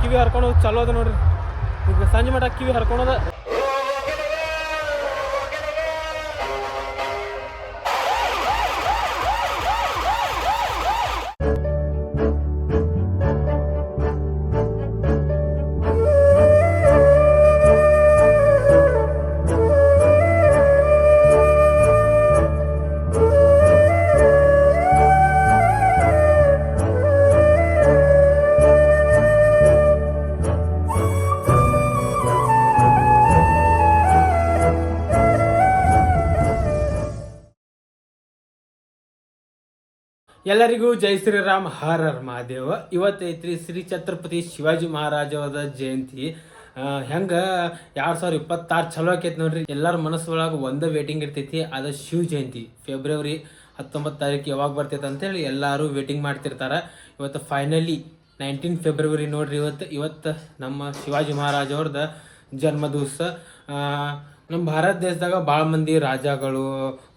ಕಿವಿ ಹರ್ಕೊಂಡು ಚಲೋ ಅದ ನೋಡ್ರಿ. ಈಗ ಸಂಜೆ ಮಟ್ಟ ಕಿವಿ ಹರ್ಕೊಳೋದ. ಎಲ್ಲರಿಗೂ ಜೈ ಶ್ರೀರಾಮ್, ಹರ ಹರ ಮಹಾದೇವ. ಇವತ್ತೈತ್ರಿ ಶ್ರೀ ಛತ್ರಪತಿ ಶಿವಾಜಿ ಮಹಾರಾಜವದ ಜಯಂತಿ. ಹೆಂಗೆ 2026 ಚಲೋ ಆಕೈತಿ ನೋಡ್ರಿ. ಎಲ್ಲರ ಮನಸ್ಸೊಳಗೆ ಒಂದೇ ವೇಟಿಂಗ್ ಇರ್ತೈತಿ, ಅದು ಶಿವ ಜಯಂತಿ. ಫೆಬ್ರವರಿ 19 ತಾರೀಕು ಯಾವಾಗ ಬರ್ತೈತೆ ಅಂತೇಳಿ ಎಲ್ಲರೂ ವೇಟಿಂಗ್ ಮಾಡ್ತಿರ್ತಾರೆ. ಇವತ್ತು ಫೈನಲಿ 19 ಫೆಬ್ರವರಿ ನೋಡ್ರಿ. ಇವತ್ತು ನಮ್ಮ ಶಿವಾಜಿ ಮಹಾರಾಜ ಅವ್ರದ್ದು ಜನ್ಮ ದಿವಸ. ನಮ್ಮ ಭಾರತ ದೇಶದಾಗ ಭಾಳ ಮಂದಿ ರಾಜಗಳು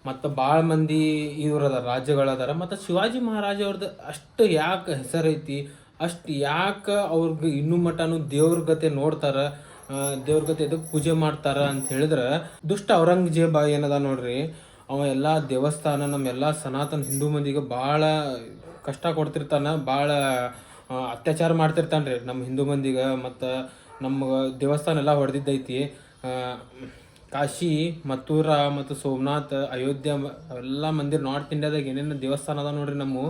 ಮತ್ತು ಭಾಳ ಮಂದಿ ಇವ್ರದ ರಾಜ್ಯಗಳದಾರ. ಮತ್ತು ಶಿವಾಜಿ ಮಹಾರಾಜ ಅವ್ರದ್ದು ಅಷ್ಟು ಯಾಕೆ ಹೆಸರೈತಿ, ಅಷ್ಟು ಯಾಕೆ ಅವ್ರಿಗೆ ಇನ್ನೂ ಮಟನು ದೇವ್ರ ಗತೆ ನೋಡ್ತಾರೆ, ದೇವ್ರ ಗತೆ ಎದಕ್ಕೆ ಪೂಜೆ ಮಾಡ್ತಾರೆ ಅಂತ ಹೇಳಿದ್ರೆ, ದುಷ್ಟ ಔರಂಗಜೇಬ ಏನದ ನೋಡ್ರಿ, ಅವ ಎಲ್ಲ ದೇವಸ್ಥಾನ ನಮ್ಮೆಲ್ಲ ಸನಾತನ ಹಿಂದೂ ಮಂದಿಗೆ ಭಾಳ ಕಷ್ಟ ಕೊಡ್ತಿರ್ತಾನೆ, ಭಾಳ ಅತ್ಯಾಚಾರ ಮಾಡ್ತಿರ್ತಾನೆ ರೀ ನಮ್ಮ ಹಿಂದೂ ಮಂದಿಗೆ. ಮತ್ತು ನಮ್ಮ ದೇವಸ್ಥಾನ ಎಲ್ಲ ಹೊಡೆದಿದ್ದೈತಿ. ಕಾಶಿ, ಮಥುರಾ ಮತ್ತು ಸೋಮನಾಥ್, ಅಯೋಧ್ಯ ಎಲ್ಲ ಮಂದಿರ ನಾರ್ತ್ ಇಂಡಿಯಾದಾಗ ಏನೇನು ದೇವಸ್ಥಾನ ಅದ ನೋಡ್ರಿ ನಮ್ಮ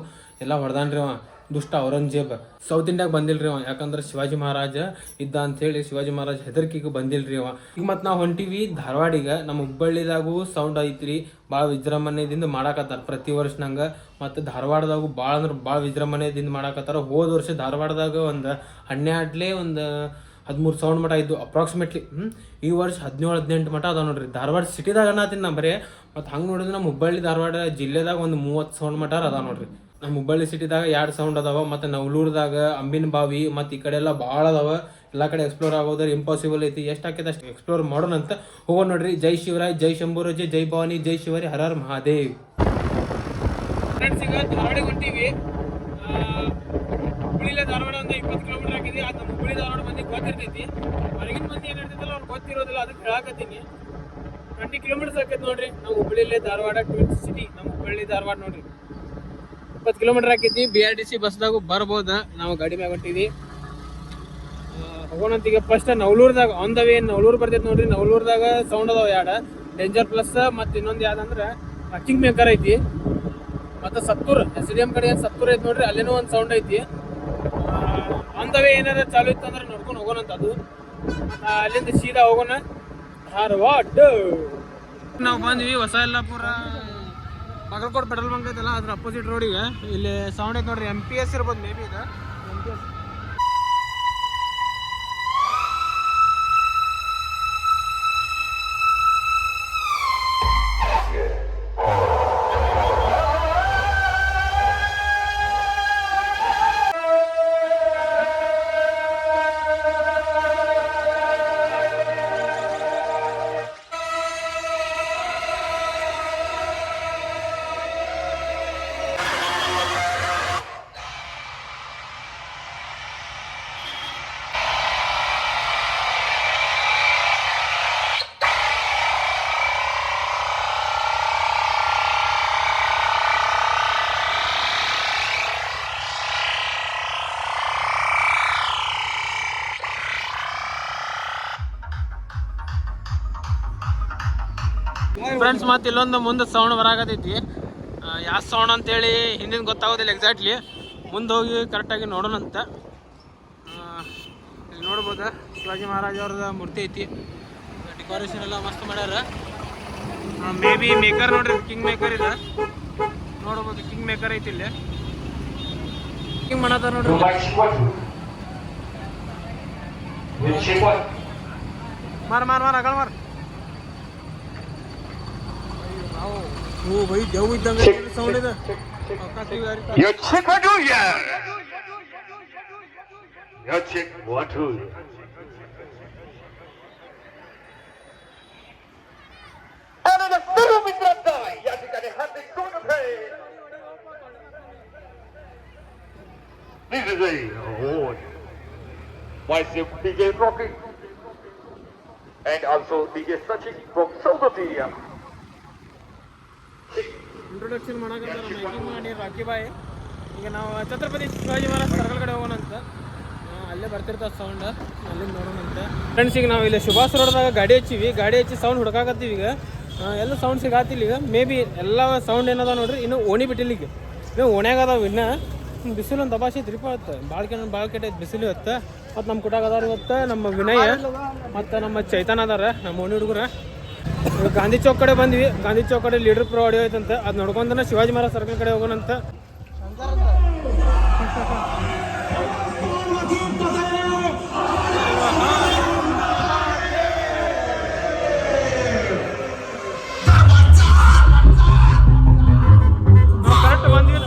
ಎಲ್ಲ ಹೊಡೆದಾನ್ರಿ ಅವ ದುಷ್ಟ ಔರಂಗಜೇಬ. ಸೌತ್ ಇಂಡಿಯಾಗ ಬಂದಿಲ್ರಿ ಅವ, ಯಾಕಂದ್ರೆ ಶಿವಾಜಿ ಮಹಾರಾಜ ಇದ್ದ ಅಂಥೇಳಿ ಶಿವಾಜಿ ಮಹಾರಾಜ ಹೆದರ್ಕಿಗೆ ಬಂದಿಲ್ರಿ ಅವ. ಈಗ ಮತ್ತು ನಾವು ಹೊಂಟಿವಿ ಧಾರವಾಡಿಗೆ. ನಮ್ಮ ಹುಬ್ಬಳ್ಳಿದಾಗೂ ಸೌಂಡ್ ಐತ್ರಿ, ಭಾಳ ವಿಜೃಂಭಣೆದಿಂದ ಮಾಡಾಕತ್ತಾರ ಪ್ರತಿ ವರ್ಷ ನಂಗೆ. ಮತ್ತು ಧಾರವಾಡದಾಗೂ ಭಾಳ ಅಂದ್ರೆ ಭಾಳ ವಿಜೃಂಭಣೆದಿಂದ ಮಾಡಾಕತ್ತಾರ. ಹೋದ ವರ್ಷ ಧಾರವಾಡದಾಗ ಒಂದು 13 ಸೌಂಡ್ ಮಠ ಇದ್ದು ಅಪ್ರಾಕ್ಸಿಮೇಟ್ಲಿ. ಈ ವರ್ಷ 17-18 ಮಠ ಅದಾವ ನೋಡ್ರಿ ಧಾರವಾಡ ಸಿಟಿದಾಗ ಅನ್ನತೀನಿ ನಾ ಬರೀ. ಮತ್ತು ಹಂಗೆ ನೋಡಿದ್ರೆ ನಮ್ಮ ಹುಬ್ಬಳ್ಳಿ ಧಾರವಾಡ ಜಿಲ್ಲೆದಾಗ ಒಂದು 30 ಸೌಂಡ್ ಮಠ ಅದಾವ ನೋಡ್ರಿ. ನಮ್ಮ ಹುಬ್ಬಳ್ಳಿ ಸಿಟಿದಾಗ 2 ಸೌಂಡ್ ಅದಾವ. ಮತ್ತು ನವಲೂರ್ದಾಗ ಅಂಬಿನ ಬಾವಿ ಮತ್ತು ಈ ಕಡೆ ಎಲ್ಲ ಭಾಳ ಅದಾವ. ಎಲ್ಲ ಕಡೆ ಎಕ್ಸ್ಪ್ಲೋರ್ ಆಗೋದ್ರೆ ಇಂಪಾಸಿಬಲ್ ಐತಿ. ಎಷ್ಟು ಆಕೈತೆ ಅಷ್ಟು ಎಕ್ಸ್ಪ್ಲೋರ್ ಮಾಡೋಣ ಅಂತ ಹೋಗೋಣ ನೋಡ್ರಿ. ಜೈ ಶಿವರಾಯ್, ಜೈ ಶಂಭೂರಾಜ್, ಜೈ ಭವಾನಿ, ಜೈ ಶಿವರಿ, ಹರ ಹರ ಮಹಾದೇವ್. ಫ್ರೆಂಡ್ಸ್, ಈಗ ಧಾರವಾಡಿಗೆ ಹೊಂಟೀವಿ. ಹುಬ್ಬಳ್ಳಿಲೇ ಧಾರವಾಡ ಒಂದು 20 ಕಿಲೋಮೀಟರ್ ಆಗಿದೆ. ಅದು ನಮ್ಮ ಹುಬ್ಬಳ್ಳಿ ಧಾರವಾಡ ಮಂದಿಗೆ ಗೊತ್ತಿರ್ತೈತಿ, ಹೊರಗಿನ ಮಂದಿ ಏನು ಇರ್ತೈತಲ್ಲ ಅವ್ರು ಗೊತ್ತಿರೋದಿಲ್ಲ, ಅದಕ್ಕೆ ಹೇಳಾಕತ್ತೀನಿ. 20 ಕಿಲೋಮೀಟರ್ಸ್ ಆಕೈತಿ ನೋಡ್ರಿ. ನಾವು ಹುಬ್ಬಳ್ಳಿಲೇ ಧಾರವಾಡ ಟ್ವಿನ್ ಸಿಟಿ, ನಮ್ಮ ಹುಬ್ಬಳ್ಳಿ ಧಾರವಾಡ ನೋಡ್ರಿ 20 ಕಿಲೋಮೀಟರ್ ಆಕೈತಿ. BRTC ಬಸ್ದಾಗೂ ಬರ್ಬೋದು. ನಾವು ಗಾಡಿ ಮ್ಯಾಗ ಹೊಂಟಿವಿ, ಹೋಗೋಣಂತೀಗ. ಫಸ್ಟ್ ನವಲೂರ್ದಾಗ ಆನ್ ದ ವೇ ನವಲೂರು ಬರ್ತೈತಿ ನೋಡ್ರಿ. ನವಲೂರ್ದಾಗ ಸೌಂಡ್ ಅದಾವ 2, ಡೇಂಜರ್ ಪ್ಲಸ್ ಮತ್ತು ಇನ್ನೊಂದು ಯಾವ್ದಂದ್ರೆ ಕಿಂಗ್ ಮೇಕರ್ ಐತಿ. ಮತ್ತು ಸತ್ತೂರ್ SDM ಕಡೆ ಏನು ಸತ್ತೂರ್ ಐತಿ ನೋಡ್ರಿ, ಅಲ್ಲೇನೋ ಒಂದು ಸೌಂಡ್ ಐತಿ. ಆನ್ ದ ವೇ ಏನಾರ ಚಾಲು ಇತ್ತು ಅಂದ್ರೆ ನೋಡ್ಕೊಂಡು ಹೋಗೋಣಂತ. ಅದು ಅಲ್ಲಿಂದ ಸೀದಾ ಹೋಗೋಣ ಧಾರವಾಡ. ನಾವು ಬಂದ್ವಿ ಹೊಸ ಯಲ್ಲಾಪುರ ಬಾಗಲಕೋಟೆ ಪೆಟ್ರೋಲ್ ಬಂಕ್ ಐತಲ್ಲ, ಅದ್ರ ಅಪೋಸಿಟ್ ರೋಡಿಗೆ. ಇಲ್ಲಿ ಸೌಂಡ್ ಐತೆ ನೋಡ್ರಿ, MPS ಇರ್ಬೋದು ಮೇ ಬಿ. ಇದು MPS. ಫ್ರೆಂಡ್ಸ್, ಮತ್ತು ಇಲ್ಲೊಂದು ಮುಂದೆ ಸೌಂಡ್ ಬರಾಕತೈತಿ. ಯಾವ ಸೌಂಡ್ ಅಂತೇಳಿ ಹಿಂದಿನ ಗೊತ್ತಾಗೋದಿಲ್ಲ ಎಕ್ಸಾಕ್ಟ್ಲಿ. ಮುಂದೆ ಹೋಗಿ ಕರೆಕ್ಟಾಗಿ ನೋಡೋಣಂತ. ಇಲ್ಲಿ ನೋಡ್ಬೋದು ಶಿವಾಜಿ ಮಹಾರಾಜ ಅವ್ರದ ಮೂರ್ತಿ ಐತಿ. ಡೆಕೋರೇಷನ್ ಎಲ್ಲ ಮಸ್ತ್ ಮಾಡ್ಯಾರ. ಮೇ ಬಿ ಮೇಕರ್ ನೋಡ್ರಿ, ಕಿಂಗ್ ಮೇಕರ್ ಇದೆ ನೋಡ್ಬೋದು. ಕಿಂಗ್ ಮೇಕರ್ ಐತಿ ಇಲ್ಲಿ. ಕಿಂಗ್ ಮಾಡತ್ತಾರ ನೋಡ್ರಿ. ಮಾರ ಮಾರ ಮಾರ ಅಗಳ ಮಾರ. ಓ ಬೈ, ದೇವ್ ಇದ್ದಂಗೆ ಸೌಂಡ್ ಇದೆ. Your chick what do ya? Your chick what do ya? And in a film is not die. Ya ठिकाणी हार्दिक स्वागत आहे. This is a massive DJ Rocky and also DJ Sachin from South India. Introduction ಮಾಡಕಂತ ಮೈಕಿಂಗ್ ಮಾಡಿ Rocky ಬಾಯ್. ಈಗ ನಾವು Chhatrapati Shivaji Maharaj circle ಕಡೆ ಹೋಗೋಣಂತ. ಅಲ್ಲೇ ಬರ್ತಿರ್ತಾವೆ ಸೌಂಡ್, ಅಲ್ಲಿಂದ ನೋಡೋಣಂತ. ಫ್ರೆಂಡ್ಸ್ ಈಗ ನಾವು ಇಲ್ಲಿ ಸುಭಾಷ್ ರೋಡ್ದಾಗ ಗಾಡಿ ಹಚ್ಚಿ ಸೌಂಡ್ ಹುಡುಕಾಕತ್ತೀವಿ. ಈಗ ಎಲ್ಲ ಸೌಂಡ್ ಸಿಗಾತಿಲ್ಲ. ಈಗ ಮೇ ಬಿ ಎಲ್ಲ ಸೌಂಡ್ ಏನದ ನೋಡ್ರಿ, ಇನ್ನೂ ಓಣಿ ಬಿಟ್ಟಿಲ್ಲ. ಈಗ ಇನ್ನೂ ಓಣ್ಯಾಗ ಅದಾವ. ಇನ್ನು ಬಿಸಿಲು ಒಂದು ದಬಾಶಿ ತಿರುಪ ಇತ್ತು, ಭಾಳ ಕೆಟ್ಟ ಬಿಸಿಲು ಇವತ್ತು. ಮತ್ತು ನಮ್ಮ ಕುಟಾಗ ಅದಾರ ಇವತ್ತು ನಮ್ಮ ವಿನಯ್ ಮತ್ತು ನಮ್ಮ ಚೈತನ್ ಅದಾರ, ನಮ್ಮ ಓಣಿ ಹುಡುಗರ. ಗಾಂಧಿ ಚೌಕ್ ಕಡೆ ಬಂದ್ವಿ. ಗಾಂಧಿ ಚೌಕ್ ಕಡೆ ಲೀಡರ್ ಪ್ರೋ ಆಡಿಯೋ ಐತಂತ, ಅದು ನೋಡ್ಕೊಂಡ್ರೆ ಶಿವಾಜಿ ಮಹಾರಾಜ್ ಸರ್ಕಲ್ ಕಡೆ ಹೋಗೋಣಂತ. ಕರೆಕ್ಟ್ ಬಂದ್ವಿ.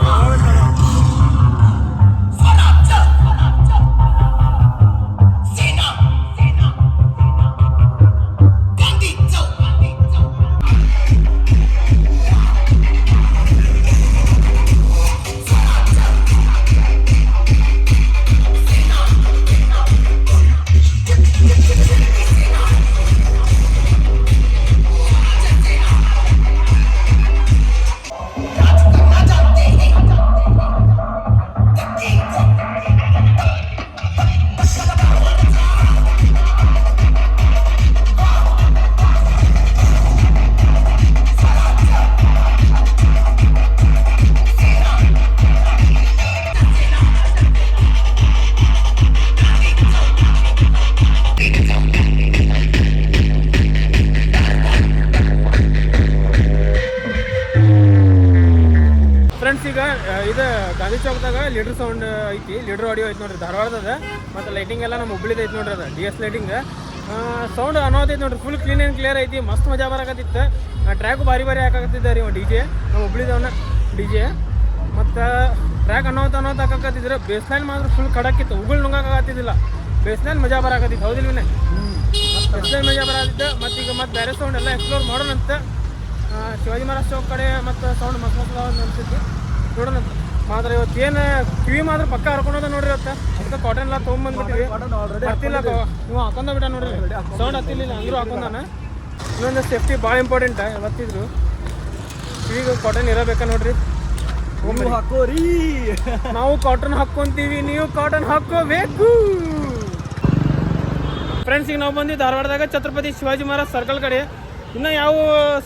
ಫ್ರೆಂಡ್ಸ್ ಈಗ ಇದು ಗಾಂಧಿ ಚೌಕ್ದಾಗ ಲೀಡರ್ ಸೌಂಡ್ ಐತಿ, ಲೀಡರ್ ಆಡಿಯೋ ಐತಿ ನೋಡ್ರಿ, ಧಾರವಾಡದ. ಮತ್ತು ಲೈಟಿಂಗ್ ಎಲ್ಲ ನಮ್ಮ ಹುಬ್ಳಿದ ಐತಿ ನೋಡ್ರಿ, ಅದು DS ಲೈಟಿಂಗ್. ಸೌಂಡ್ ಅನ್ನೋದೈತಿ ನೋಡ್ರಿ, ಫುಲ್ ಕ್ಲೀನ್ ಆ್ಯಂಡ್ ಕ್ಲಿಯರ್ ಐತಿ. ಮಸ್ತ್ ಮಜಾ ಬರಾಕತ್ತಿತ್ತು. ಟ್ರ್ಯಾಕು ಭಾರಿ ಹಾಕಾಕತ್ತಿದ್ದ ರೀ DJ, ನಮ್ಮ ಹುಬ್ಳಿದವನ DJ. ಮತ್ತು ಟ್ರ್ಯಾಕ್ ಅನ್ನೋತ ಹಾಕಾಕತ್ತಿದ್ರೆ ಬೇಸ್ಲೈನ್ ಮಾತ್ರ ಫುಲ್ ಕಡಕ್ಕಿತ್ತು, ಉಗುಳು ನುಂಗಾಕತ್ತಿದ್ದಿಲ್ಲ. ಬೇಸ್ಲೈನ್ ಮಜಾ ಬರಾಕತ್ತಿತ್ತು, ಹೌದಿಲ್ಲ ವಿನಯ್? ಬೇಸ್ಲೈನ್ ಮಜಾ ಬರಾಕತ್ತಿತ್ತು. ಮತ್ತು ಈಗ ಮತ್ತೆ ಬೇರೆ ಸೌಂಡ್ ಎಲ್ಲ ಎಕ್ಸ್ಪ್ಲೋರ್ ಮಾಡೋಣಂತ. ಶಿವಾಜಿ ಮಹಾರಾಜ್ ಚೌಕ್ ಕಡೆ ಮತ್ತು ಸೌಂಡ್ ಮಸ್ತ್ ಅನ್ಸುತ್ತೆ, ನೋಡೋಣ. ಮಾತ್ರ ಇವತ್ತು ಏನು ಕಿವಿ ಮಾತ್ರ ಪಕ್ಕ ಹರ್ಕೊಂಡೋದ ನೋಡ್ರಿ. ಇವತ್ತು ಅದಕ್ಕೆ ಕಾಟನ್ ಎಲ್ಲ ತೊಗೊಂಬಂದ್ಬಿಟ್ಟಿವಿ. ಹತ್ತಿಲ್ಲ ನೀವು ಹಾಕೊಂಡ ಬಿಟ್ಟ ನೋಡ್ರಿ, ಸೌಂಡ್ ಹತ್ತಿಲ್ಲ ಅಂದರೂ ಹಾಕೊಂಡಾನ. ಇನ್ನೊಂದು ಸೇಫ್ಟಿ ಭಾಳ ಇಂಪಾರ್ಟೆಂಟ್ ಯಾವತ್ತಿದ್ರು. ಕಿವಿಗೆ ಕಾಟನ್ ಇರಬೇಕಾ ನೋಡ್ರಿ. ಹಾಕೋರಿ, ನಾವು ಕಾಟನ್ ಹಾಕ್ಕೊಂತೀವಿ, ನೀವು ಕಾಟನ್ ಹಾಕೋಬೇಕು. ಫ್ರೆಂಡ್ಸ್ ಈಗ ನಾವು ಬಂದು ಧಾರವಾಡದಾಗ ಛತ್ರಪತಿ ಶಿವಾಜಿ ಮಹಾರಾಜ್ ಸರ್ಕಲ್ ಕಡೆ. ಇನ್ನೂ ಯಾವ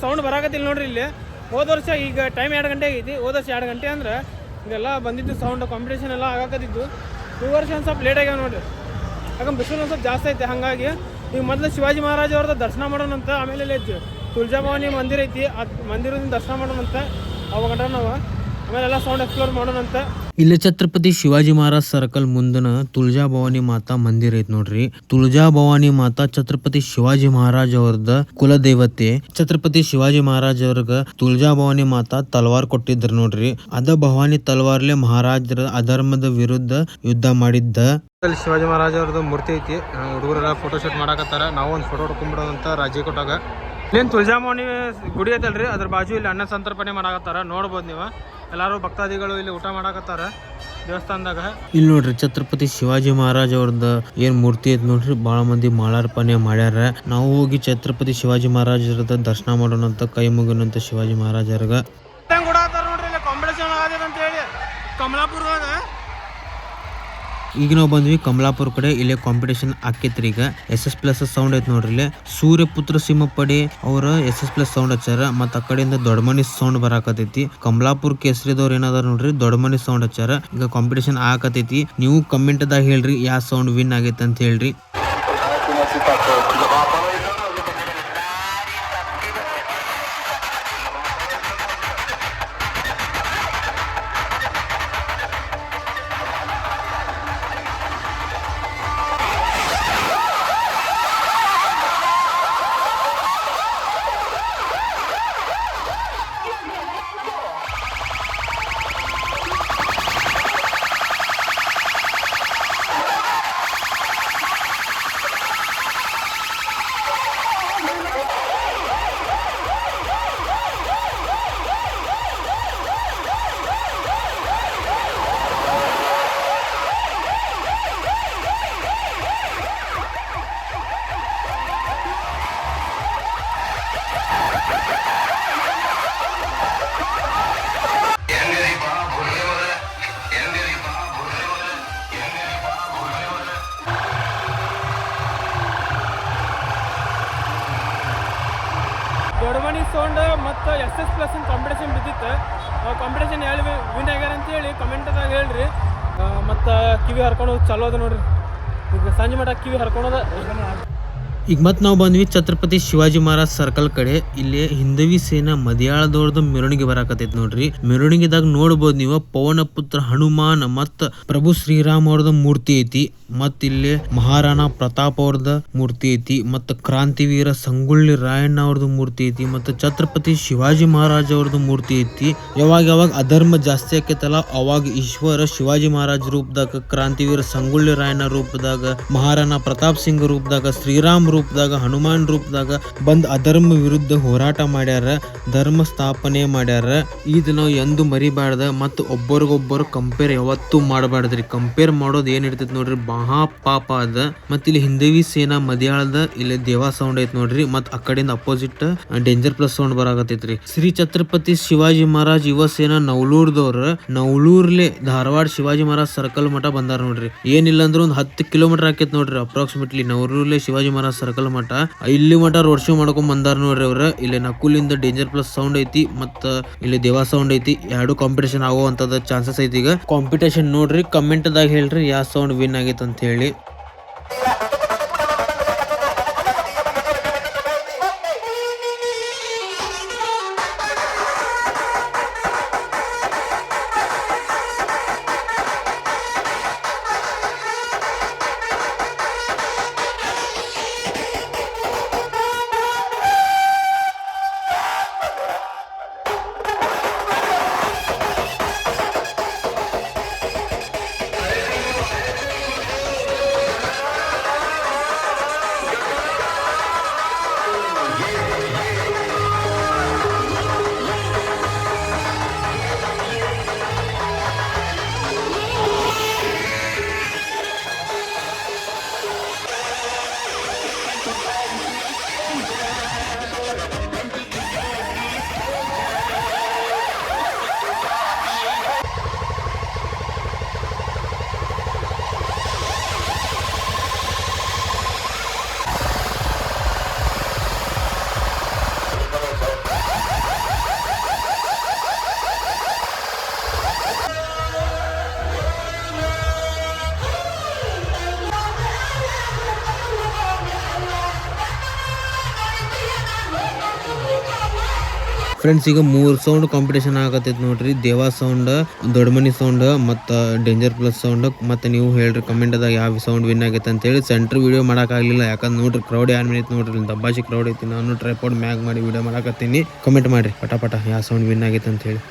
ಸೌಂಡ್ ಬರಾಕತ್ತಿಲ್ಲ ನೋಡ್ರಿ. ಇಲ್ಲಿ ಹೋದ ವರ್ಷ ಈಗ ಟೈಮ್ 2 ಗಂಟೆ ಆಗೈತಿ. ಹೋದ ವರ್ಷ 2 ಗಂಟೆ ಅಂದ್ರೆ ಇದೆಲ್ಲ ಬಂದಿದ್ದು ಸೌಂಡ್ ಕಾಂಪಿಟೇಷನ್ ಎಲ್ಲ ಆಗಾಕತ್ತಿದ್ದು. ಈ ವರ್ಷ ಒಂದು ಸ್ವಲ್ಪ ಲೇಟ್ ಆಗ್ಯಾವ ನೋಡ್ರಿ, ಯಾಕಂದ್ರೆ ಬಿಸಿಲು ಒಂದು ಸ್ವಲ್ಪ ಜಾಸ್ತಿ ಐತೆ. ಹಾಗಾಗಿ ಈಗ ಮೊದಲು ಶಿವಾಜಿ ಮಹಾರಾಜ್ ಅವ್ರದ್ದು ದರ್ಶನ ಮಾಡೋಣಂತ. ಆಮೇಲೆ ಇಲ್ಲಿ ತುಳಜಾಭವಾನಿ ಮಂದಿರ ಐತಿ, ಆ ಮಂದಿರದಿಂದ ದರ್ಶನ ಮಾಡೋಣಂತ. ಅವಾಗ ನಾವು ಆಮೇಲೆ ಎಲ್ಲ ಸೌಂಡ್ ಎಕ್ಸ್ಪ್ಲೋರ್ ಮಾಡೋಣಂತ. ಇಲ್ಲಿ ಛತ್ರಪತಿ ಶಿವಾಜಿ ಮಹಾರಾಜ್ ಸರ್ಕಲ್ ಮುಂದನ ತುಳಜಾ ಭವಾನಿ ಮಾತಾ ಮಂದಿರ ಐತ್ ನೋಡ್ರಿ. ತುಳಜಾ ಭವಾನಿ ಮಾತಾ ಛತ್ರಪತಿ ಶಿವಾಜಿ ಮಹಾರಾಜ್ ಅವ್ರದ ಕುಲದೇವತೆ. ಛತ್ರಪತಿ ಶಿವಾಜಿ ಮಹಾರಾಜ್ ಅವ್ರಗ ತುಳಜಾ ಭವಾನಿ ಮಾತಾ ತಲವಾರ್ ಕೊಟ್ಟಿದ್ರ ನೋಡ್ರಿ. ಅದ ಭವಾನಿ ತಲವಾರ್ಲೆ ಮಹಾರಾಜರ ಅಧರ್ಮದ ವಿರುದ್ಧ ಯುದ್ಧ ಮಾಡಿದ್ದ. ಶಿವಾಜಿ ಮಹಾರಾಜ್ ಅವ್ರದ್ದು ಮೂರ್ತಿ ಐತಿ. ಹುಡುಗರೆಲ್ಲ ಫೋಟೋ ಶೂಟ್ ಮಾಡಾಕತ್ತಾರ. ನಾವು ಒಂದು ಫೋಟೋ ಹೊಡ್ಕೊಂಡ್ಬಿಡೋದಂತ ರಾಜಿ ಕೊಟ್ಟಾಗ. ಇಲ್ಲೇನು ತುಳಜಾಭವಾನಿ ಗುಡಿ ಐತಲ್ರಿ, ಅದ್ರ ಬಾಜು ಇಲ್ಲಿ ಅನ್ನ ಸಂತರ್ಪಣೆ ಮಾಡಾಕತ್ತಾರ. ನೋಡ್ಬೋದು ನೀವು, ಎಲ್ಲಾರು ಭಕ್ತಾದಿಗಳು ಇಲ್ಲಿ ಊಟ ಮಾಡಾಕತ್ತಾರ ದೇವಸ್ಥಾನದಾಗ. ಇಲ್ಲಿ ನೋಡ್ರಿ ಛತ್ರಪತಿ ಶಿವಾಜಿ ಮಹಾರಾಜ್ ಅವ್ರದ ಏನ್ ಮೂರ್ತಿ ಐತ್ ನೋಡ್ರಿ. ಬಾಳ ಮಂದಿ ಮಾಲಾರ್ಪಣೆ ಮಾಡ್ಯಾರ. ನಾವು ಹೋಗಿ ಛತ್ರಪತಿ ಶಿವಾಜಿ ಮಹಾರಾಜರದ ದರ್ಶನ ಮಾಡೋಣಂತ, ಕೈ ಮುಗಿನಂತ ಶಿವಾಜಿ ಮಹಾರಾಜರ್ಗ. ನೋಡ್ರಿ ಇಲ್ಲಿ ಕಾಂಪಿಟೇಷನ್ ಆಗಿದೆ ಅಂತ ಹೇಳಿ ಕಮಲಾಪುರದಾಗ. ಈಗ ನಾವು ಬಂದ್ವಿ ಕಮಲಾಪುರ ಕಡೆ. ಇಲ್ಲೇ ಕಾಂಪಿಟೇಷನ್ ಆಕೈತ್ರಿ. ಈಗ SS+ ಸೌಂಡ್ ಐತ್ ನೋಡ್ರಿ. ಇಲ್ಲೇ ಸೂರ್ಯಪುತ್ರ ಸಿಂಹಪಡೆ ಅವ್ರ SS+ ಸೌಂಡ್ ಹಚ್ಚಾರ. ಮತ್ತ ಆ ಕಡೆಯಿಂದ ದೊಡ್ಡಮನಿ ಸೌಂಡ್ ಬರಾಕತೈತಿ. ಕಮಲಾಪುರ ಕೇಸರಿದವ್ರ ಏನದಾರ ನೋಡ್ರಿ, ದೊಡ್ಡಮನಿ ಸೌಂಡ್ ಹಚ್ಚಾರ. ಈಗ ಕಾಂಪಿಟೇಷನ್ ಆಕತೈತಿ. ನೀವು ಕಮೆಂಟ್ ದಾಗ ಹೇಳ್ರಿ ಯಾವ ಸೌಂಡ್ ವಿನ್ ಆಗೈತೆ ಅಂತ ಹೇಳ್ರಿ. ದೊಡ್ಡಮನಿ ಸೌಂಡ್ ಮತ್ತು SS+ ಕಾಂಪಿಟೇಷನ್ ಬಿದ್ದಿತ್ತು. ಕಾಂಪಿಟೇಷನ್ ಎಲ್ಲಿ ವಿನ್ ಆಗ್ಯಾರ ಅಂತೇಳಿ ಕಮೆಂಟ್ದಾಗ ಹೇಳ್ರಿ. ಮತ್ತು ಕಿವಿ ಹರ್ಕೊಳೋದು ಚಲೋ ಅದ ನೋಡ್ರಿ. ಈಗ ಸಂಜೆ ಮಟ್ಟ ಕಿವಿ ಹರ್ಕೊಳೋದ. ಈಗ ಮತ್ತೆ ನಾವು ಬಂದ್ವಿ ಛತ್ರಪತಿ ಶಿವಾಜಿ ಮಹಾರಾಜ್ ಸರ್ಕಲ್ ಕಡೆ. ಇಲ್ಲಿ ಹಿಂದವಿ ಸೇನಾ ಮದಿಯಾಳದವ್ರದ್ದು ಮೆರವಣಿಗೆ ಬರಾಕತೈತಿ ನೋಡ್ರಿ. ಮೆರವಣಿಗೆದಾಗ ನೋಡ್ಬೋದು ನೀವು ಪವನ ಪುತ್ರ ಹನುಮಾನ್ ಮತ್ತ ಪ್ರಭು ಶ್ರೀರಾಮ್ ಅವ್ರದ ಮೂರ್ತಿ ಐತಿ. ಮತ್ ಇಲ್ಲಿ ಮಹಾರಾಣಾ ಪ್ರತಾಪ್ ಅವ್ರದ ಮೂರ್ತಿ ಐತಿ. ಮತ್ತ ಕ್ರಾಂತಿವೀರ ಸಂಗೊಳ್ಳಿ ರಾಯಣ್ಣ ಅವ್ರದ್ದು ಮೂರ್ತಿ ಐತಿ. ಮತ್ತ ಛತ್ರಪತಿ ಶಿವಾಜಿ ಮಹಾರಾಜ್ ಅವ್ರದ್ದು ಮೂರ್ತಿ ಐತಿ. ಯಾವಾಗ ಅಧರ್ಮ ಜಾಸ್ತಿ ಆಕೈತಲ್ಲ ಅವಾಗ ಈಶ್ವರ ಶಿವಾಜಿ ಮಹಾರಾಜ್ ರೂಪದಾಗ, ಕ್ರಾಂತಿವೀರ ಸಂಗೊಳ್ಳಿ ರಾಯಣ್ಣ ರೂಪದಾಗ, ಮಹಾರಾಣಾ ಪ್ರತಾಪ್ ಸಿಂಗ್ ರೂಪದಾಗ, ಶ್ರೀರಾಮ್ ರೂಪದಾಗ, ಹನುಮಾನ್ ರೂಪದಾಗ ಬಂದ್ ಅಧರ್ಮ ವಿರುದ್ಧ ಹೋರಾಟ ಮಾಡ್ಯಾರ, ಧರ್ಮ ಸ್ಥಾಪನೆ ಮಾಡ್ಯಾರ. ಇದು ನಾವು ಎಂದು ಮರಿಬಾರ್ದ. ಮತ್ತು ಒಬ್ಬರಿಗೊಬ್ಬರು ಕಂಪೇರ್ ಯಾವತ್ತೂ ಮಾಡಬಾರ್ದ್ರಿ. ಕಂಪೇರ್ ಮಾಡೋದು ಏನ್ ಇರ್ತೈತಿ ನೋಡ್ರಿ, ಮಹಾ ಪಾಪ ಅದ. ಮತ್ ಇಲ್ಲಿ ಹಿಂದವಿ ಸೇನಾ ಮದಿಯಾಳದ ಇಲ್ಲಿ ದೇವಾ ಸೌಂಡ್ ಐತ್ ನೋಡ್ರಿ. ಮತ್ ಆ ಕಡೆಯಿಂದ ಅಪೋಸಿಟ್ ಡೇಂಜರ್+ ಸೌಂಡ್ ಬರಾಕತೈತ್ರಿ. ಶ್ರೀ ಛತ್ರಪತಿ ಶಿವಾಜಿ ಮಹಾರಾಜ್ ಯುವ ಸೇನಾ ನವಲೂರ್ದವ್ರ ನವಲೂರ್ಲೆ ಧಾರವಾಡ ಶಿವಾಜಿ ಮಹಾರಾಜ್ ಸರ್ಕಲ್ ಮಠ ಬಂದಾರ ನೋಡ್ರಿ. ಏನಿಲ್ಲ ಅಂದ್ರ ಒಂದ್ 10 ಕಿಲೋಮೀಟರ್ ಆಕೈತಿ ನೋಡ್ರಿ ಅಪ್ರಾಕ್ಸಿಮೇಟ್ಲಿ. ನವಲೂರ್ಲೆ ಶಿವಾಜಿ ಮಹಾರಾಜ್ ಸರ್ಕಲ್ ಮಠ. ಇಲ್ಲಿ ಮಠ ರೋಡ್ ಶೋ ಮಾಡ್ಕೊಂಡ್ ಬಂದಾರ ನೋಡ್ರಿ ಅವ್ರ. ಇಲ್ಲಿ ನಕುಲಿಂದ ಡೇಂಜರ್+ ಸೌಂಡ್ ಐತಿ ಮತ್ತ ಇಲ್ಲಿ ದೇವಾ ಸೌಂಡ್ ಐತಿ. ಎರಡು ಕಾಂಪಿಟೇಷನ್ ಆಗುವಂತದ ಚಾನ್ಸಸ್ ಐತಿ. ಈಗ ಕಾಂಪಿಟೇಷನ್ ನೋಡ್ರಿ, ಕಮೆಂಟ್ ದಾಗ ಹೇಳ್ರಿ ಯಾವ ಸೌಂಡ್ ವಿನ್ ಆಗೈತೆ ಅಂತ ಹೇಳಿ. ಫ್ರೆಂಡ್ಸ್, ಈಗ 3 ಸೌಂಡ್ ಕಾಂಪಿಟೇಷನ್ ಆಗತೈತಿ ನೋಡ್ರಿ. ದೇವಾ ಸೌಂಡ್, ದೊಡ್ಡಮನಿ ಸೌಂಡ್ ಮತ್ತು ಡೇಂಜರ್+ ಸೌಂಡ್. ಮತ್ತೆ ನೀವು ಹೇಳ್ರಿ ಕಮೆಂಟ್ದಾಗ ಯಾವ ಸೌಂಡ್ ವಿನ್ ಆಗೈತೆ ಅಂತ ಹೇಳಿ. ಸೆಂಟ್ರ್ ವಿಡಿಯೋ ಮಾಡೋಕ್ಕಾಗಲಿಲ್ಲ, ಯಾಕಂದ್ರೆ ನೋಡ್ರಿ ಕ್ರೌಡ್ ಯಾರು ಐತಿ ನೋಡ್ರಿ, ದಬ್ಬಾಶಿ ಕ್ರೌಡ್ ಐತಿ. ನಾನು ಟ್ರೈಪಾಡ್ ಮ್ಯಾಗ್ ಮಾಡಿ ವಿಡಿಯೋ ಮಾಡಕತ್ತೀನಿ. ಕಮೆಂಟ್ ಮಾಡ್ರಿ ಪಟ ಯಾವ ಸೌಂಡ್ ವಿನ್ ಆಗೈತೆ ಅಂತ ಹೇಳಿ.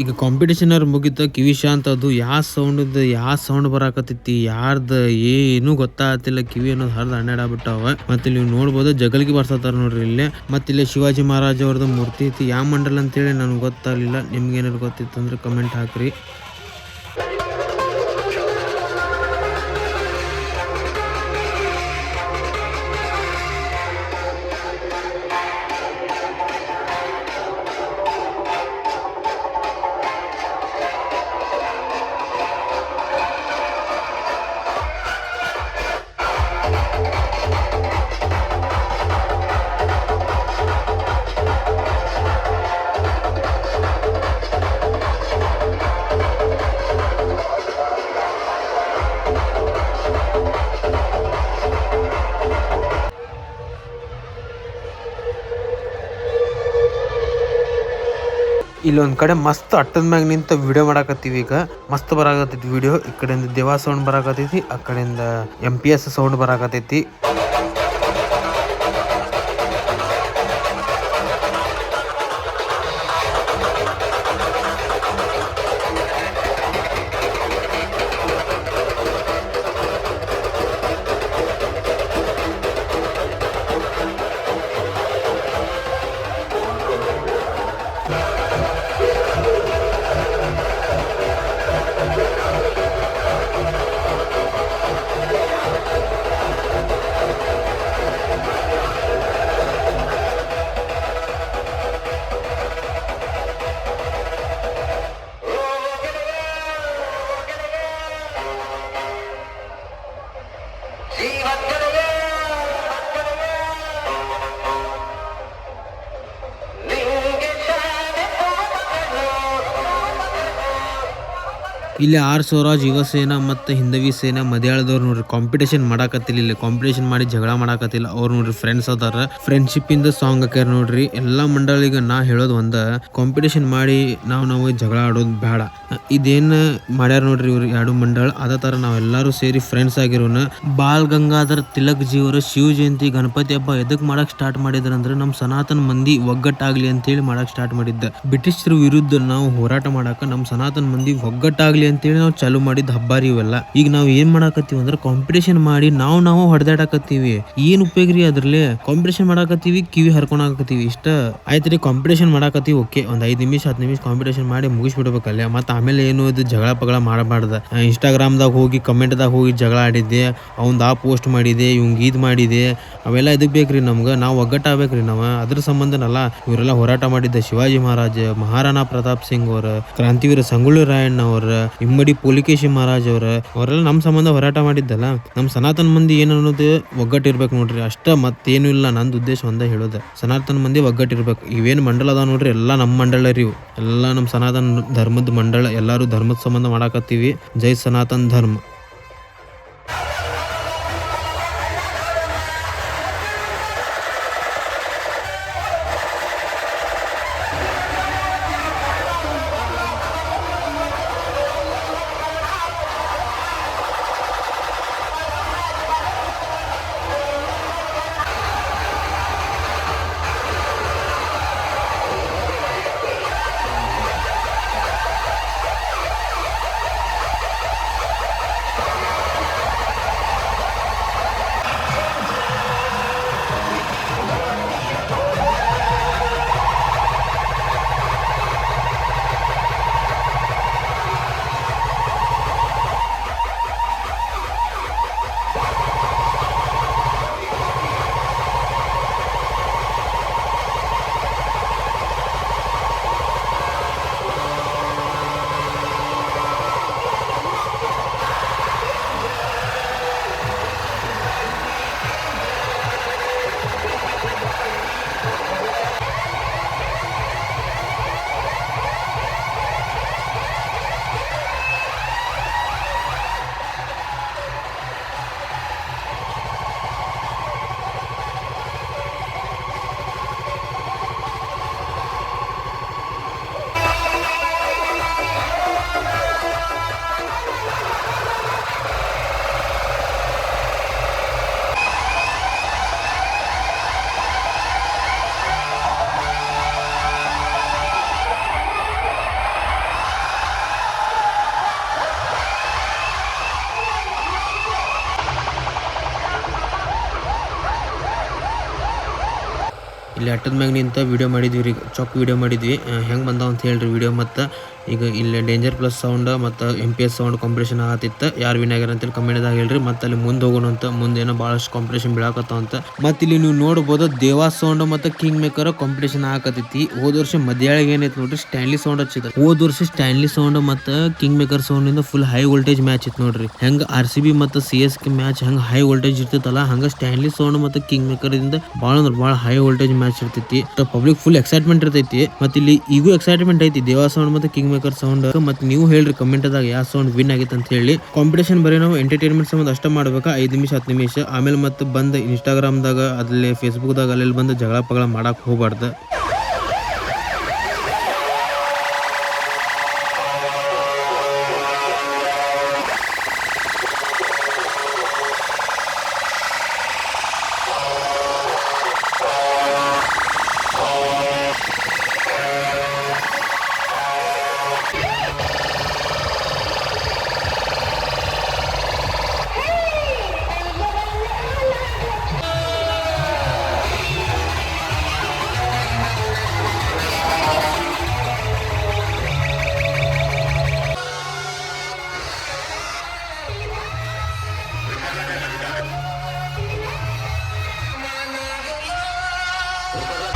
ಈಗ ಕಾಂಪಿಟೇಷನ್ ಮುಗಿತ, ಕಿವಿ ಶಾಂತ ಅದು. ಯಾವ ಸೌಂಡ್ ಬರಾಕತ್ತೈತಿ, ಯಾರ್ದು ಏನು ಗೊತ್ತಾಗತ್ತಿಲ್ಲ. ಕಿವಿ ಅನ್ನೋದು ಹರಿದು ಹಣ್ಣಾಡ್ಬಿಟ್ಟಾವ. ಮತ್ತೆ ನೀವು ನೋಡ್ಬೋದು ಜಗಲ್ಗಿ ಬರ್ಸತ್ತಾರ ನೋಡ್ರಿ ಇಲ್ಲೇ. ಮತ್ತೆ ಇಲ್ಲಿ ಶಿವಾಜಿ ಮಹಾರಾಜ್ ಅವ್ರದ್ದು ಮೂರ್ತಿ ಐತಿ. ಯಾವ ಮಂಡಲ ಅಂತೇಳಿ ನನಗೆ ಗೊತ್ತಾಗಲಿಲ್ಲ. ನಿಮ್ಗೆ ಏನಾದ್ರು ಗೊತ್ತಿತ್ತು ಅಂದ್ರೆ ಕಮೆಂಟ್ ಹಾಕ್ರಿ. ಇಲ್ಲೊಂದ್ ಕಡೆ ಮಸ್ತ್ ಅಟ್ಟದ ಮ್ಯಾಗ ನಿಂತ ವಿಡಿಯೋ ಮಾಡಾಕತ್ತೀವಿ. ಈಗ ಮಸ್ತ್ ಬರಾಕತ್ತೈತಿ ವಿಡಿಯೋ. ಈ ಕಡೆಯಿಂದ ದೇವಾ ಸೌಂಡ್ ಬರಾಕತ್ತೈತಿ, ಆ ಕಡೆಯಿಂದ MPS ಸೌಂಡ್ ಬರಾಕತ್ತೈತಿ. ಇಲ್ಲಿ ಆರ್ ಸ್ವರಾಜ್, ಯುವ ಸೇನಾ ಮತ್ತು ಹಿಂದವಿ ಸೇನಾ ಮಧ್ಯಾಳದವ್ರು ನೋಡ್ರಿ ಕಾಂಪಿಟೇಷನ್ ಮಾಡಾಕತ್ತಿಲ್ಲ. ಇಲ್ಲಿ ಕಾಂಪಿಟೇಷನ್ ಮಾಡಿ ಜಗಳ ಮಾಡಾಕತ್ತಿಲ್ಲ. ಅವ್ರು ನೋಡ್ರಿ ಫ್ರೆಂಡ್ಸ್ ಅದಾರ. ಫ್ರೆಂಡ್ಶಿಪ್ ಇಂದ ಸಾಂಗ್ ಹಾಕ್ಯಾರ ನೋಡ್ರಿ. ಎಲ್ಲಾ ಮಂಡಳಿಗ ನಾ ಹೇಳೋದು ಒಂದ, ಕಾಂಪಿಟೇಷನ್ ಮಾಡಿ ನಾವು ಜಗಳ ಆಡೋದು ಬೇಡ. ಇದೇನ್ ಮಾಡ್ಯಾರ ನೋಡ್ರಿ ಇವ್ರು ಎರಡು ಮಂಡಳ, ಅದೇ ತರ ನಾವೆಲ್ಲರೂ ಸೇರಿ ಫ್ರೆಂಡ್ಸ್ ಆಗಿರೋನ. ಬಾಲ್ ಗಂಗಾಧರ್ ತಿಲಕ್ ಜಿ ಅವರು ಶಿವ ಜಯಂತಿ ಗಣಪತಿ ಹಬ್ಬ ಎದಕ್ ಮಾಡಕ್ ಸ್ಟಾರ್ಟ್ ಮಾಡಿದ್ರ ಅಂದ್ರೆ ನಮ್ ಸನಾತನ ಮಂದಿ ಒಗ್ಗಟ್ಟಾಗ್ಲಿ ಅಂತ ಹೇಳಿ ಮಾಡಕ್ ಸ್ಟಾರ್ಟ್ ಮಾಡಿದ್ದ. ಬ್ರಿಟಿಷರ ವಿರುದ್ಧ ನಾವು ಹೋರಾಟ ಮಾಡಾಕ ನಮ್ ಸನಾತನ ಮಂದಿ ಒಗ್ಗಟ್ಟಾಗ್ಲಿ ಅಂತೇಳಿ ನಾವು ಚಾಲು ಮಾಡಿದ ಹಬ್ಬಾರಿ ಇವೆಲ್ಲ. ಈಗ ನಾವ್ ಏನ್ ಮಾಡಾಕತ್ತೀವಿ ಅಂದ್ರೆ ಕಾಂಪಿಟೇಷನ್ ಮಾಡಿ ನಾವು ಹೊಡೆದಾಡಕತ್ತೀವಿ. ಏನ್ ಉಪಯೋಗ ರೀ ಅದ್ರಲ್ಲಿ? ಕಾಂಪಿಟೇಷನ್ ಮಾಡಾಕತ್ತೀವಿ, ಕಿವಿ ಹರ್ಕೊಂಡಾಕತ್ತೀವಿ, ಇಷ್ಟ ಆಯ್ತ್ರಿ. ಕಾಂಪಿಟೇಷನ್ ಮಾಡಾಕತ್ತೀವಿ, ಓಕೆ, ಒಂದ್ 5 ನಿಮಿಷ 10 ನಿಮಿಷ ಕಾಂಪಿಟೇಷನ್ ಮಾಡಿ ಮುಗಿಸ್ಬಿಡ್ಬೇಕಲ್ಲ. ಮತ್ತ ಆಮೇಲೆ ಏನು ಇದು ಜಗಳ ಪಗಳ ಮಾಡಬಾರ್ದ. ಇನ್ಸ್ಟಾಗ್ರಾಮ್ದಾಗ ಹೋಗಿ ಕಮೆಂಟ್ದಾಗ ಹೋಗಿ ಜಗಳ ಆಡಿದ್ದೆ, ಅವಂದ್ ಆ ಪೋಸ್ಟ್ ಮಾಡಿದೆ, ಇವಂಗ್ ಇದ್ ಮಾಡಿದೆ, ಅವೆಲ್ಲ ಇದಕ್ ಬೇಕ್ರಿ ನಮ್ಗ. ನಾವು ಒಗ್ಗಟ್ಟಾಗ್ಬೇಕ್ರಿ. ನಾವ್ ಅದ್ರ ಸಂಬಂಧನಲ್ಲ ಇವರೆಲ್ಲ ಹೋರಾಟ ಮಾಡಿದ್ದ. ಶಿವಾಜಿ ಮಹಾರಾಜ್, ಮಹಾರಾಣಾ ಪ್ರತಾಪ್ ಸಿಂಗ್ ಅವ್ರ, ಕ್ರಾಂತಿವೀರ ಸಂಗೊಳ್ಳಿ ರಾಯಣ್ಣ ಅವ್ರ, ಇಮ್ಮಡಿ ಪುಲಿಕೇಶಿ ಮಹಾರಾಜ್ ಅವರೆಲ್ಲ ನಮ್ ಸಂಬಂಧ ಹೋರಾಟ ಮಾಡಿದ್ದಲ್ಲ. ನಮ್ ಸನಾತನ ಮಂದಿ ಏನ್ ಅನ್ನೋದು ಒಗ್ಗಟ್ಟಿರ್ಬೇಕು ನೋಡ್ರಿ, ಅಷ್ಟ ಮತ್ತೇನು ಇಲ್ಲ. ನಂದು ಉದ್ದೇಶ ಒಂದ ಹೇಳೋದ, ಸನಾತನ ಮಂದಿ ಒಗ್ಗಟ್ಟಿರ್ಬೇಕು. ಇವೇನ್ ಮಂಡಳ ಅದಾವ ನೋಡ್ರಿ, ಎಲ್ಲಾ ನಮ್ ಮಂಡಳ ರೀ. ಎಲ್ಲಾ ನಮ್ ಸನಾತನ ಧರ್ಮದ ಮಂಡಳ. ಎಲ್ಲಾರು ಧರ್ಮದ ಸಂಬಂಧ ಮಾಡಾಕತ್ತೀವಿ. ಜೈ ಸನಾತನ್ ಧರ್ಮ. ಇಲ್ಲಿ ಅಟ್ಟದ ಮ್ಯಾಗ ನಿಂತ ವಿಡಿಯೋ ಮಾಡಿದ್ವಿ ರೀ, ಚೊಕ್ ವಿಡಿಯೋ ಮಾಡಿದ್ವಿ. ಹೆಂಗೆ ಬಂದಾವ ಅಂತ ಹೇಳ್ರಿ ವಿಡಿಯೋ. ಮತ್ತು ಈಗ ಇಲ್ಲಿ ಡೇಂಜರ್ ಪ್ಲಸ್ ಸೌಂಡ್ ಮತ್ತು MPS ಸೌಂಡ್ ಕಾಂಪಿಟೇಷನ್ ಆಗತ್ತಿತ್ತು. ಯಾರು ವಿನ್ ಆಗ್ಯಾರ ಅಂತೇಳಿ ಕಮೆಂಟ್ದಾಗ ಹೇಳ್ರಿ. ಮತ್ತು ಅಲ್ಲಿ ಮುಂದೆ ಹೋಗೋಣ ಅಂತ, ಮುಂದೇನೋ ಭಾಳಷ್ಟು ಕಾಂಪಿಟೇಷನ್ ಬೀಳಾಕತ್ತಾವ ಅಂತ. ಮತ್ತು ಇಲ್ಲಿ ನೀವು ನೋಡ್ಬೋದು ದೇವಾ ಸೌಂಡ್ ಮತ್ತು ಕಿಂಗ್ ಮೇಕರ್ ಕಾಂಪಿಟೇಷನ್ ಆಗತ್ತೈತಿ. ಹೋದ ವರ್ಷ ಮಧ್ಯಾಳಿಗೆ ಏನೈತಿ ನೋಡ್ರಿ, ಸ್ಟ್ಯಾನ್ಲಿ ಸೌಂಡ್ ಹಚ್ಚಿದ್ರು. ಹೋದ ವರ್ಷ ಸ್ಟ್ಯಾನ್ಲಿ ಸೌಂಡ್ ಮತ್ತು ಕಿಂಗ್ ಮೇಕರ್ ಸೌಂಡ್ ಇಂದ ಫುಲ್ ಹೈ ವೋಲ್ಟೇಜ್ ಮ್ಯಾಚ್ ಇತ್ತು ನೋಡ್ರಿ. ಹೆಂಗ RCB ಮತ್ತು CSK ಮ್ಯಾಚ್ ಹೆಂಗ್ ಹೈ ವೋಲ್ಟೇಜ್ ಇರ್ತೈತಲ್ಲ, ಹಂಗ ಸ್ಟ್ಯಾನ್ಲಿ ಸೌಂಡ್ ಮತ್ತು ಕಿಂಗ್ ಮೇಕರ್ ಇಂದ ಭಾಳ ಅಂದ್ರೆ ಭಾಳ ಹೈ ವೋಲ್ಟೇಜ್ ಮ್ಯಾಚ್ ಇರ್ತೈತಿ. ಪಬ್ಲಿಕ್ ಫುಲ್ ಎಕ್ಸೈಟ್ಮೆಂಟ್ ಇರ್ತೈತಿ. ಮತ್ತು ಇಲ್ಲಿ ಈಗೂ ಎಕ್ಸೈಟ್ಮೆಂಟ್ ಐತಿ ದೇವಾ ಸೌಂಡ್ ಮತ್ತು ಕಿಂಗ್ ಮೇಕರ್ ಸೌಂಡ್. ಮತ್ತೆ ನೀವು ಹೇಳ್ರಿ ಕಮೆಂಟ್ದಾಗ ಯಾವ ಸೌಂಡ್ ವಿನ್ ಆಗೈತೆ ಅಂತ ಹೇಳಿ. ಕಾಂಪಿಟೇಷನ್ ಬರೀ ನಾವು ಎಂಟರ್ಟೈನ್ಮೆಂಟ್ ಸಂಬಂಧ ಅಷ್ಟ ಮಾಡ್ಬೇಕಾ, 5 ನಿಮಿಷ 10 ನಿಮಿಷ. ಆಮೇಲೆ ಮತ್ತೆ ಬಂದು ಇನ್ಸ್ಟಾಗ್ರಾಮ್ದಾಗ ಅಲ್ಲಿ ಫೇಸ್ಬುಕ್ದಾಗ ಅಲ್ಲಿ ಬಂದು ಜಗಳ ಪಗಳ ಮಾಡಕ್ ಹೋಗ್ಬಾರ್ದು.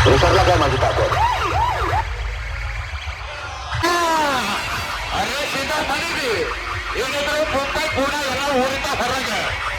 विसरला काय माझी ताकद? अरे सीधा सांगितले येणे कोणताही पूर्ण याला ओरिता फरक आहे.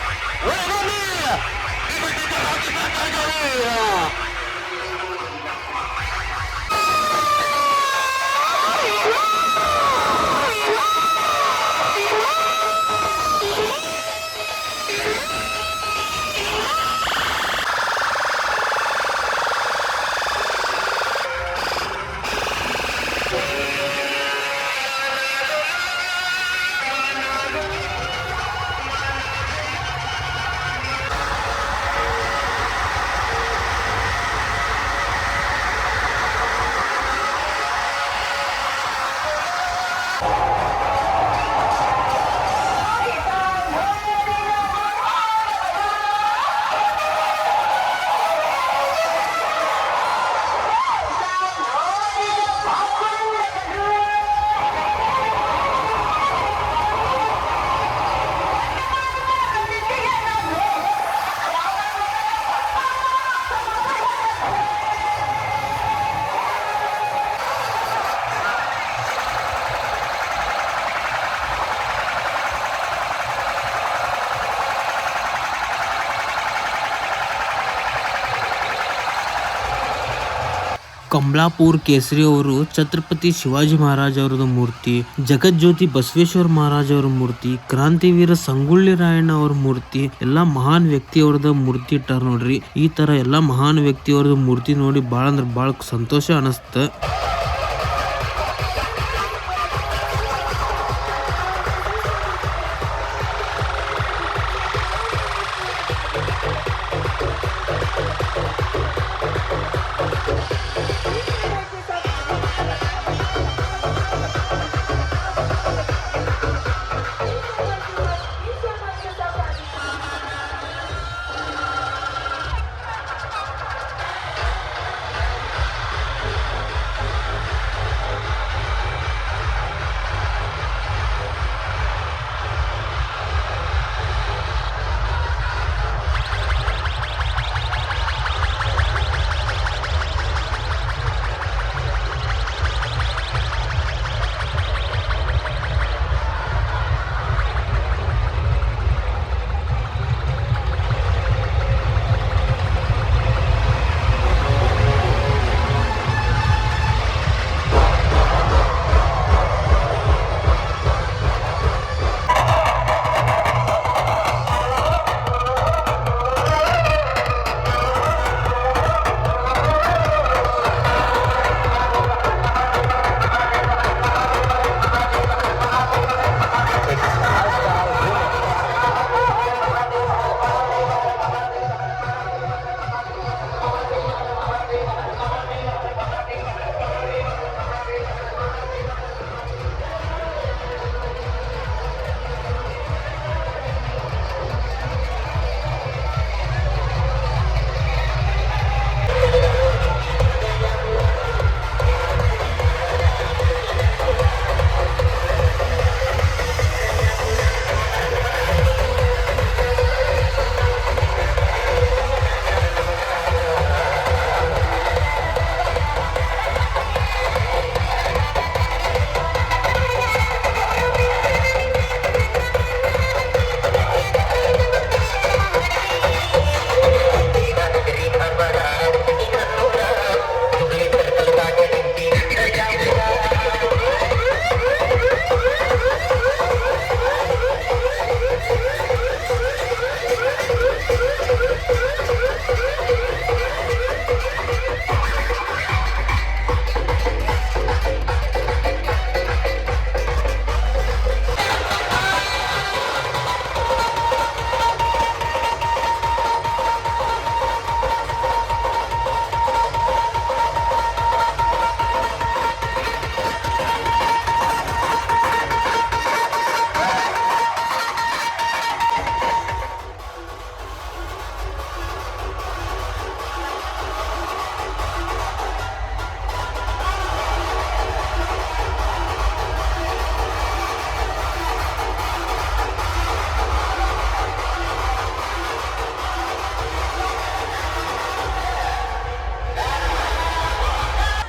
ಕಮಲಾಪುರ್ ಕೇಸರಿ ಅವರು ಛತ್ರಪತಿ ಶಿವಾಜಿ ಮಹಾರಾಜ್ ಅವರದ ಮೂರ್ತಿ, ಜಗಜ್ಯೋತಿ ಬಸವೇಶ್ವರ ಮಹಾರಾಜ್ ಅವರ ಮೂರ್ತಿ, ಕ್ರಾಂತಿವೀರ ಸಂಗೊಳ್ಳಿ ರಾಯಣ್ಣ ಅವ್ರ ಮೂರ್ತಿ, ಎಲ್ಲಾ ಮಹಾನ್ ವ್ಯಕ್ತಿ ಅವ್ರದ ಮೂರ್ತಿ ಇಟ್ಟಾರ ನೋಡ್ರಿ. ಈ ತರ ಎಲ್ಲಾ ಮಹಾನ್ ವ್ಯಕ್ತಿ ಅವ್ರದ ಮೂರ್ತಿ ನೋಡಿ ಬಾಳ ಅಂದ್ರ ಬಾಳ ಸಂತೋಷ ಅನಸ್ತ.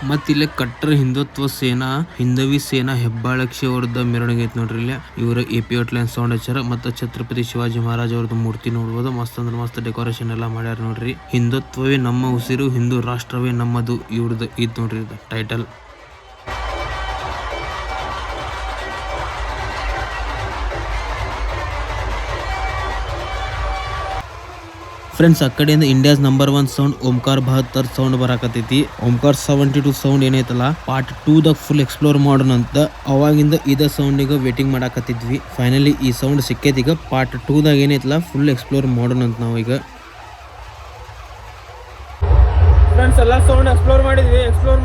ಮತ್ತು ಇಲ್ಲೇ ಕಟ್ಟರ್ ಹಿಂದವಿ ಸೇನಾ ಹೆಬ್ಬಾಳಕ್ಷಿ ಅವ್ರದ್ದು ಮೆರವಣಿಗೆ ಐತೆ ನೋಡ್ರಿ. ಇಲ್ಲಿ ಇವರು AP ಔಟ್ಲೈನ್ ಸೌಂಡ್ ಹಚ್ಚಾರ ಮತ್ತು ಛತ್ರಪತಿ ಶಿವಾಜಿ ಮಹಾರಾಜ್ ಅವ್ರದ್ದು ಮೂರ್ತಿ ನೋಡ್ಬೋದು. ಮಸ್ತ್ ಅಂದ್ರೆ ಮಸ್ತ್ ಡೆಕೋರೇಷನ್ ಎಲ್ಲ ಮಾಡ್ಯಾರ ನೋಡ್ರಿ. ಹಿಂದುತ್ವವೇ ನಮ್ಮ ಉಸಿರು, ಹಿಂದೂ ರಾಷ್ಟ್ರವೇ ನಮ್ಮದು ಇವ್ರದ್ದು ಇದು ನೋಡ್ರಿ ಇದು ಟೈಟಲ್. ಫ್ರೆಂಡ್ಸ್, ಆ ಕಡೆಯಿಂದ ಇಂಡಿಯಾಸ್ ನಂಬರ್ 1 ಸೌಂಡ್ ಓಂಕಾರ 72 ಸೌಂಡ್ ಬರಾಕತ್ತೈತಿ. ಓಂಕಾರ 72 ಸೌಂಡ್ ಏನೈತಲ್ಲ ಪಾರ್ಟ್ 2 ದಾಗ ಫುಲ್ ಎಕ್ಸ್ಪ್ಲೋರ್ ಮಾಡೋಣ ಅಂತ ಅವಾಗಿಂದ ಇದ ಸೌಂಡಿಗೆ ವೇಟಿಂಗ್ ಮಾಡಾಕತ್ತಿದ್ವಿ. ಫೈನಲಿ ಈ ಸೌಂಡ್ ಸಿಕ್ಕೈತಿ. ಈಗ ಪಾರ್ಟ್ 2 ದಾಗ ಏನೈತಲ್ಲ ಫುಲ್ ಎಕ್ಸ್ಪ್ಲೋರ್ ಮಾಡೋಣ ಅಂತ ನಾವು ಈಗ. ಫ್ರೆಂಡ್ಸ್ ಎಲ್ಲ ಸೌಂಡ್ ಎಕ್ಸ್ಪ್ಲೋರ್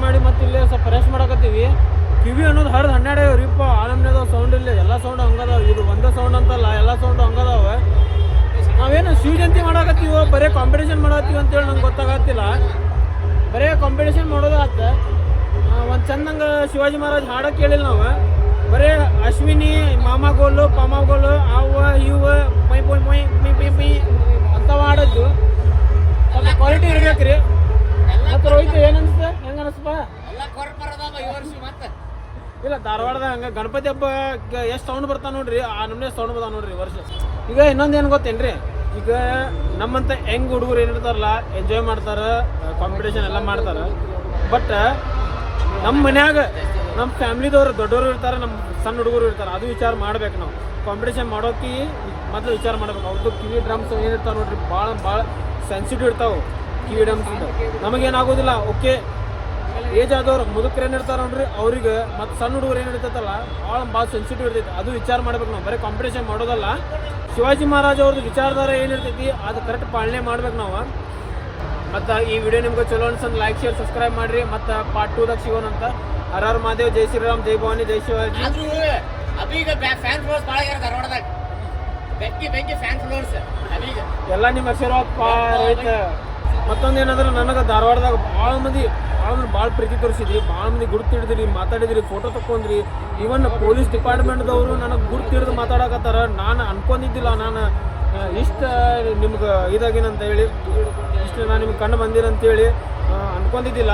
ಮಾಡಿ ಮತ್ತೆ ಇಲ್ಲೇ ಸ್ವಲ್ಪ ರೆಸ್ಟ್ ಮಾಡಾಕತ್ತೀವಿ. ಕಿವಿ ಅನ್ನೋದು ಹರಿದು 12 ರೀಪ ಆನಮ್ನೆದಾವ ಸೌಂಡ್. ಇಲ್ಲ ಎಲ್ಲ ಸೌಂಡ್ ಹಂಗದಾವ. ಇದು ಒಂದೇ ಸೌಂಡ್ ಅಂತಲ್ಲ, ಎಲ್ಲ ಸೌಂಡ್ ಹಂಗದಾವ. ನಾವೇನು ಶಿವ ಜಯಂತಿ ಮಾಡಾಕತ್ತೀವೋ ಬರೀ ಕಾಂಪಿಟೇಷನ್ ಮಾಡತ್ತೀವಿ ಅಂತೇಳಿ ನಂಗೆ ಗೊತ್ತಾಗತ್ತಿಲ್ಲ. ಬರೀ ಕಾಂಪಿಟೇಷನ್ ಮಾಡೋದು ಆತ. ಒಂದು ಚಂದಂಗೆ ಶಿವಾಜಿ ಮಹಾರಾಜ್ ಹಾಡಕ್ಕೆ ಕೇಳಿಲ್ಲ ನಾವು. ಬರೀ ಅಶ್ವಿನಿ ಮಾಮಾಗೋಲು ಪಾಮಾಗೋಲು ಅವ ಇವು ಮೈ ಪೊಯ್ ಮೈ ಮೈ ಪೈ ಪೈ ಅಂತವ ಹಾಡದ್ದು. ಸ್ವಲ್ಪ ಕ್ವಾಲಿಟಿ ಇರ್ಬೇಕು ರೀ. ಮತ್ತು ರೋಹಿತ್ ಏನನ್ಸುತ್ತೆ? ಹೆಂಗೆ ಅನಿಸ್ಪ? ಇಲ್ಲ ಧಾರವಾಡದಾಗ ಹಂಗೆ ಗಣಪತಿ ಹಬ್ಬ ಎಷ್ಟು ಸೌಂಡ್ ಬರ್ತಾವೆ ನೋಡ್ರಿ, ಆ ನಮ್ಮನೆ ಸೌಂಡ್ ಬರ್ತಾವೆ ನೋಡ್ರಿ ವರ್ಷ. ಈಗ ಇನ್ನೊಂದು ಏನು ಗೊತ್ತೇನ್ರಿ, ಈಗ ನಮ್ಮಂತ ಹೆಂಗ್ ಹುಡುಗರು ಏನಿರ್ತಾರಲ್ಲ ಎಂಜಾಯ್ ಮಾಡ್ತಾರೆ, ಕಾಂಪಿಟೇಷನ್ ಎಲ್ಲ ಮಾಡ್ತಾರೆ. ಬಟ್ ನಮ್ಮ ಮನ್ಯಾಗ ನಮ್ಮ ಫ್ಯಾಮ್ಲಿದವ್ರು ದೊಡ್ಡವರು ಇರ್ತಾರೆ, ನಮ್ಮ ಸಣ್ಣ ಹುಡುಗರು ಇರ್ತಾರೆ. ಅದು ವಿಚಾರ ಮಾಡ್ಬೇಕು ನಾವು. ಕಾಂಪಿಟೇಷನ್ ಮಾಡೋಕೆ ಮೊದಲು ವಿಚಾರ ಮಾಡ್ಬೇಕು. ಅವ್ರದ್ದು ಕಿವಿ ಡ್ರಮ್ಸ್ ಏನಿರ್ತಾವೆ ನೋಡ್ರಿ, ಭಾಳ ಸೆನ್ಸಿಟಿವ್ ಇರ್ತಾವೆ ಕಿವಿ ಡ್ರಮ್ಸ್. ನಮಗೇನಾಗೋದಿಲ್ಲ. ಓಕೆ, ಏಜ್ ಆದವ್ರು ಮುದುಕರು ಏನಿರ್ತಾರೆ ನೋಡ್ರಿ ಅವ್ರಿಗೆ ಮತ್ತು ಸಣ್ಣ ಹುಡುಗರು ಏನಿರ್ತೈತಲ್ಲ ಭಾಳ ಸೆನ್ಸಿಟಿವ್ ಇರ್ತೈತಿ. ಅದು ವಿಚಾರ ಮಾಡ್ಬೇಕು ನಾವು. ಬರೀ ಕಾಂಪಿಟೇಷನ್ ಮಾಡೋದಲ್ಲ, ಶಿವಾಜಿ ಮಹಾರಾಜ್ ಅವ್ರದ್ದು ವಿಚಾರಧಾರ ಏನಿರ್ತೈತಿ ಅದು ಕರೆಕ್ಟ್ ಪಾಲನೆ ಮಾಡ್ಬೇಕು ನಾವು. ಮತ್ತು ಈ ವಿಡಿಯೋ ನಿಮ್ಗೆ ಚಲೋ ಅನ್ಸಂದು ಲೈಕ್ ಶೇರ್ ಸಬ್ಸ್ಕ್ರೈಬ್ ಮಾಡಿರಿ. ಮತ್ತು ಪಾರ್ಟ್ 2 ದಾಗ ಸಿಗೋಣಂತ. ಹರ ಹರ ಮಹಾದೇವ್, ಜೈ ಶ್ರೀರಾಮ್, ಜೈ ಭವಾನಿ, ಜೈ ಶಿವಾಜಿ. ಎಲ್ಲ ನಿಮ್ಮ ಆಶೀರ್ವಾದ. ಮತ್ತೊಂದು ಏನಂದ್ರೆ ನನಗೆ ಧಾರವಾಡದಾಗ ಭಾಳ ಪ್ರೀತಿ ತೋರಿಸಿದ್ರಿ, ಭಾಳ ಮಂದಿ ಗುರುತು ಹಿಡಿದ್ರಿ, ಮಾತಾಡಿದ್ರಿ, ಫೋಟೋ ತಕೊಂಡ್ರಿ. ಈವನ್ ಪೊಲೀಸ್ ಡಿಪಾರ್ಟ್ಮೆಂಟ್ದವರು ನನಗೆ ಗುರುತು ಹಿಡಿದು ಮಾತಾಡಕತ್ತಾರ. ನಾನು ಅನ್ಕೊಂಡಿದ್ದಿಲ್ಲ ನಾನು ಇಷ್ಟು ನಿಮ್ಗೆ ಇದಾಗಿನಂತ ಹೇಳಿ, ಇಷ್ಟು ನಾನು ನಿಮ್ಗೆ ಕಂಡು ಬಂದಿರಂತೇಳಿ ಅನ್ಕೊಂಡಿದ್ದಿಲ್ಲ.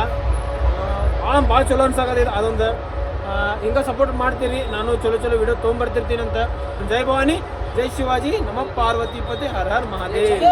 ಭಾಳ ಚಲೋ ಅನ್ಸಾಕತ್ತೈತೆ. ಅದೊಂದು ಹಿಂಗೆ ಸಪೋರ್ಟ್ ಮಾಡ್ತೀರಿ. ನಾನು ಚಲೋ ವಿಡಿಯೋ ತೊಗೊಂಬರ್ತಿರ್ತೀನಂತ. ಜೈ ಭವಾನಿ, ಜೈ ಶಿವಾಜಿ, ನಮ್ಮ ಪಾರ್ವತಿ ಪತಿ, ಹರ ಹರ ಮಹಾದೇವ್.